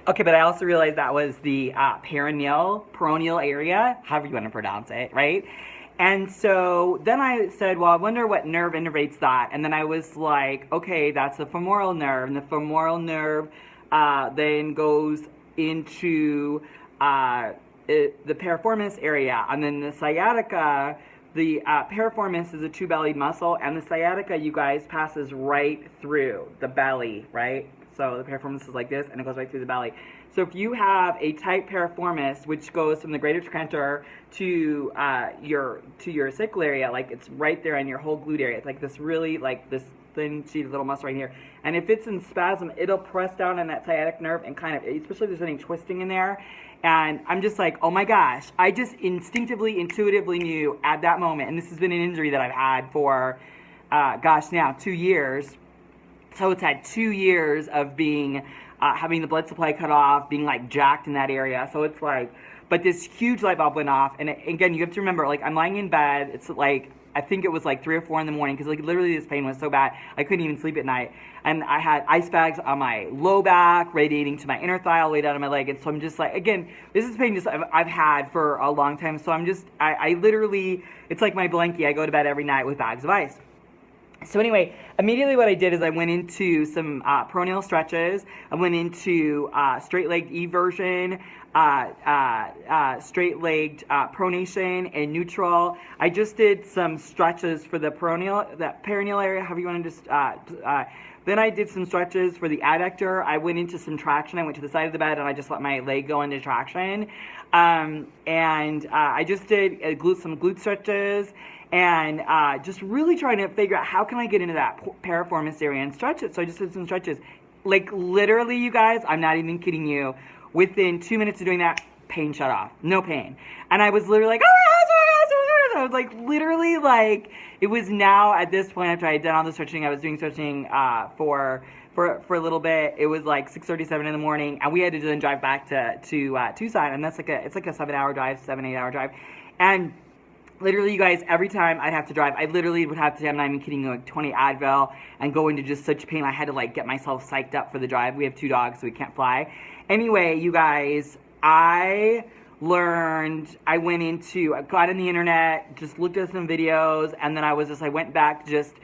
Okay, but I also realized that was the peroneal area, however you want to pronounce it, right? And so then I said, well, I wonder what nerve innervates that. And then I was like, okay, that's the femoral nerve. And the femoral nerve then goes into the piriformis area. And then the sciatica, the piriformis is a two-bellied muscle. And the sciatica, you guys, passes right through the belly, right? So the piriformis is like this, and it goes right through the belly. So if you have a tight piriformis, which goes from the greater trochanter to your sacral area, like it's right there in your whole glute area. It's like this really, like this thin sheet of little muscle right here. And if it's in spasm, it'll press down on that sciatic nerve and kind of, especially if there's any twisting in there. And I'm just like, oh my gosh, I just instinctively, intuitively knew at that moment, and this has been an injury that I've had for, now 2 years. So it's had 2 years of being, having the blood supply cut off, being like jacked in that area. So it's like, but this huge light bulb went off. And again, you have to remember, like I'm lying in bed. It's like, I think it was like 3 or 4 in the morning because like literally this pain was so bad. I couldn't even sleep at night. And I had ice bags on my low back, radiating to my inner thigh, all the way down to my leg. And so I'm just like, again, this is pain just I've had for a long time. So I'm just, I literally, it's like my blankie. I go to bed every night with bags of ice. So anyway, immediately what I did is I went into some peroneal stretches. I went into straight-legged eversion, straight-legged pronation, and neutral. I just did some stretches for the perineal area, however you want to just. Then I did some stretches for the adductor. I went into some traction. I went to the side of the bed and I just let my leg go into traction. I just did some glute stretches. And just really trying to figure out how can I get into that piriformis area and stretch it. So I just did some stretches. Like literally, you guys, I'm not even kidding you. Within 2 minutes of doing that, pain shut off. No pain. And I was literally like, oh my gosh, I was like literally like, it was now at this point after I had done all the stretching, I was doing stretching for a little bit. It was like 6:37 in the morning, and we had to then drive back to Tucson, and that's like it's like a 7-8 hour drive. And literally, you guys, every time I'd have to drive, I literally would have to, I'm not even kidding you, like 20 Advil and go into just such pain. I had to like get myself psyched up for the drive. We have 2 dogs, so we can't fly. Anyway, you guys, I got on the internet, just looked at some videos, and then I went back to just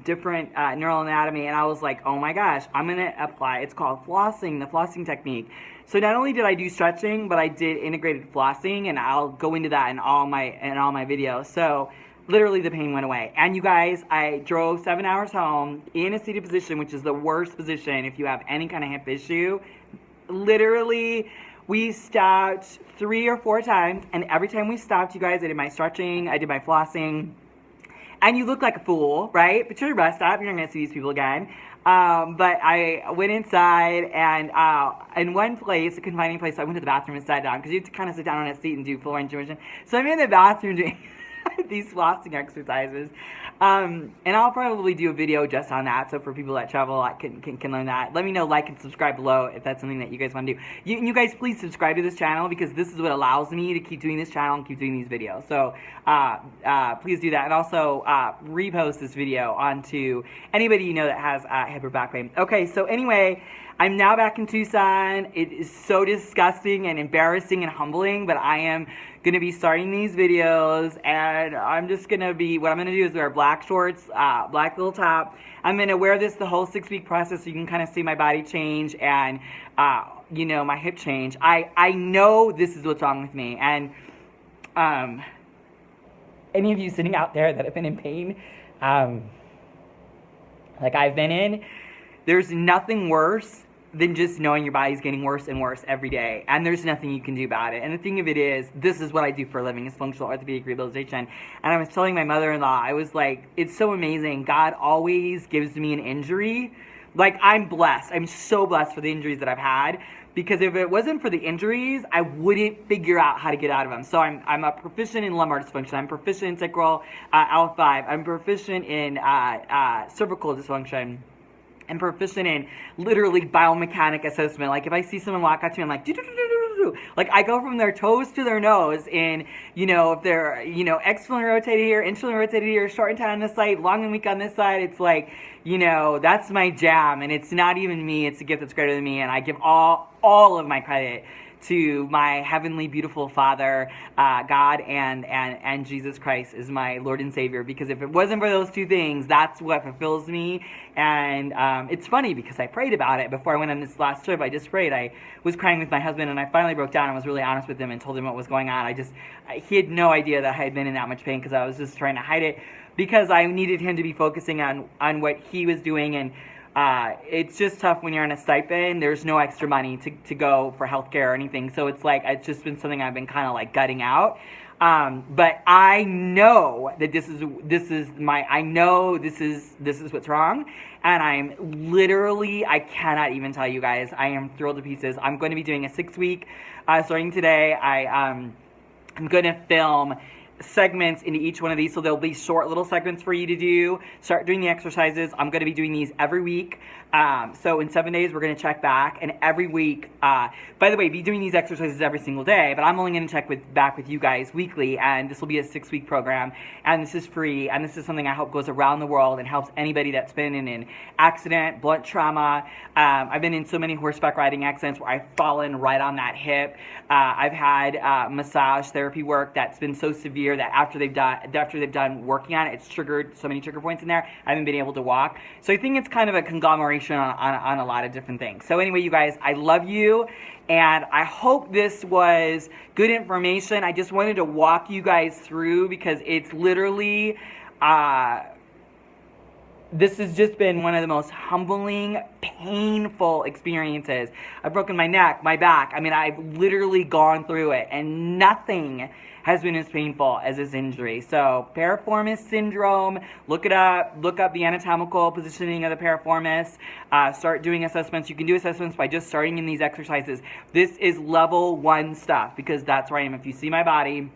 different neural anatomy, and I was like, oh my gosh, I'm going to apply, it's called flossing, the flossing technique. So not only did I do stretching, but I did integrated flossing, and I'll go into that in all my videos. So literally the pain went away. And you guys, I drove 7 hours home in a seated position, which is the worst position if you have any kind of hip issue. Literally, we stopped 3 or 4 times, and every time we stopped, you guys, I did my stretching, I did my flossing, and you look like a fool, right? But you're at a rest stop, you're not going to see these people again. But I went inside, and in one place, a confining place, I went to the bathroom and sat down, because you have to kind of sit down on a seat and do floor intervention. So I'm in the bathroom doing these flossing exercises. And I'll probably do a video just on that, so for people that travel a lot can learn that. Let me know, like and subscribe below if that's something that you guys want to do. You guys please subscribe to this channel, because this is what allows me to keep doing this channel and keep doing these videos. So please do that, and also repost this video onto anybody you know that has hip or back pain. Okay, so anyway, I'm now back in Tucson. It is so disgusting and embarrassing and humbling, but I am going to be starting these videos, and I'm just going to be, what I'm going to do is wear black shorts, black little top. I'm going to wear this the whole 6-week process so you can kind of see my body change and, my hip change. I know this is what's wrong with me, and any of you sitting out there that have been in pain, like I've been in, there's nothing worse than just knowing your body's getting worse and worse every day, and there's nothing you can do about it. And the thing of it is, this is what I do for a living, is functional orthopedic rehabilitation. And I was telling my mother-in-law, I was like, it's so amazing. God always gives me an injury. Like, I'm blessed. I'm so blessed for the injuries that I've had, because if it wasn't for the injuries, I wouldn't figure out how to get out of them. So I'm a proficient in lumbar dysfunction. I'm proficient in sacral L5. I'm proficient in cervical dysfunction. I'm proficient in literally biomechanic assessment. Like if I see someone walk up to me, I'm like, like I go from their toes to their nose in, if they're, externally rotated here, internally rotated here, short and tight on this side, long and weak on this side. It's like, that's my jam, and it's not even me. It's a gift that's greater than me, and I give all of my credit to my heavenly, beautiful Father, God, and Jesus Christ is my Lord and Savior. Because if it wasn't for those two things, that's what fulfills me. And it's funny because I prayed about it before I went on this last trip. I just prayed. I was crying with my husband, and I finally broke down and was really honest with him and told him what was going on. He had no idea that I had been in that much pain because I was just trying to hide it because I needed him to be focusing on what he was doing. And it's just tough when you're on a stipend. There's no extra money to go for healthcare or anything. So it's like, it's just been something I've been kind of like gutting out. But I know that this is what's wrong. And I'm literally, I cannot even tell you guys, I am thrilled to pieces. I'm going to be doing a 6-week, starting today. I'm going to film segments into each one of these, so there'll be short little segments for you to do. Start doing the exercises. I'm going to be doing these every week. So in 7 days, we're going to check back, and every week, by the way, be doing these exercises every single day, but I'm only going to check back with you guys weekly, and this will be a 6-week program, and this is free, and this is something I hope goes around the world and helps anybody that's been in an accident, blunt trauma. I've been in so many horseback riding accidents where I've fallen right on that hip. I've had massage therapy work that's been so severe that after they've done working on it, it's triggered so many trigger points in there. I haven't been able to walk. So I think it's kind of a conglomeration on a lot of different things. So anyway, you guys, I love you, and I hope this was good information. I just wanted to walk you guys through because it's literally, this has just been one of the most humbling, painful experiences. I've broken my neck, my back. I mean, I've literally gone through it, and nothing has been as painful as this injury. So, piriformis syndrome, look it up. Look up the anatomical positioning of the piriformis. Start doing assessments. You can do assessments by just starting in these exercises. This is level 1 stuff because that's where I am. If you see my body,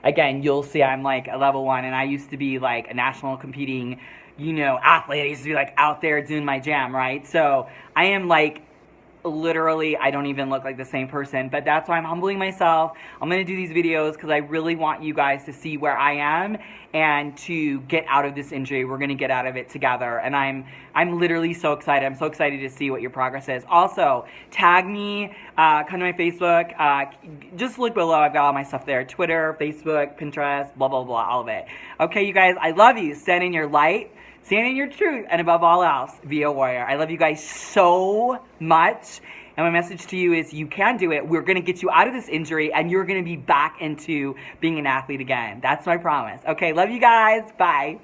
again, you'll see I'm like a level 1, and I used to be like a national competing, athlete. I used to be like out there doing my jam, right? So I am like, literally, I don't even look like the same person, but that's why I'm humbling myself. I'm going to do these videos because I really want you guys to see where I am and to get out of this injury. We're going to get out of it together, and I'm literally so excited. I'm so excited to see what your progress is. Also, tag me, come to my Facebook, just look below. I've got all my stuff there, Twitter, Facebook, Pinterest, blah, blah, blah, all of it. Okay, you guys, I love you. Stand in your light. Stand in your truth, and above all else, be a warrior. I love you guys so much, and my message to you is you can do it. We're going to get you out of this injury, and you're going to be back into being an athlete again. That's my promise. Okay, love you guys. Bye.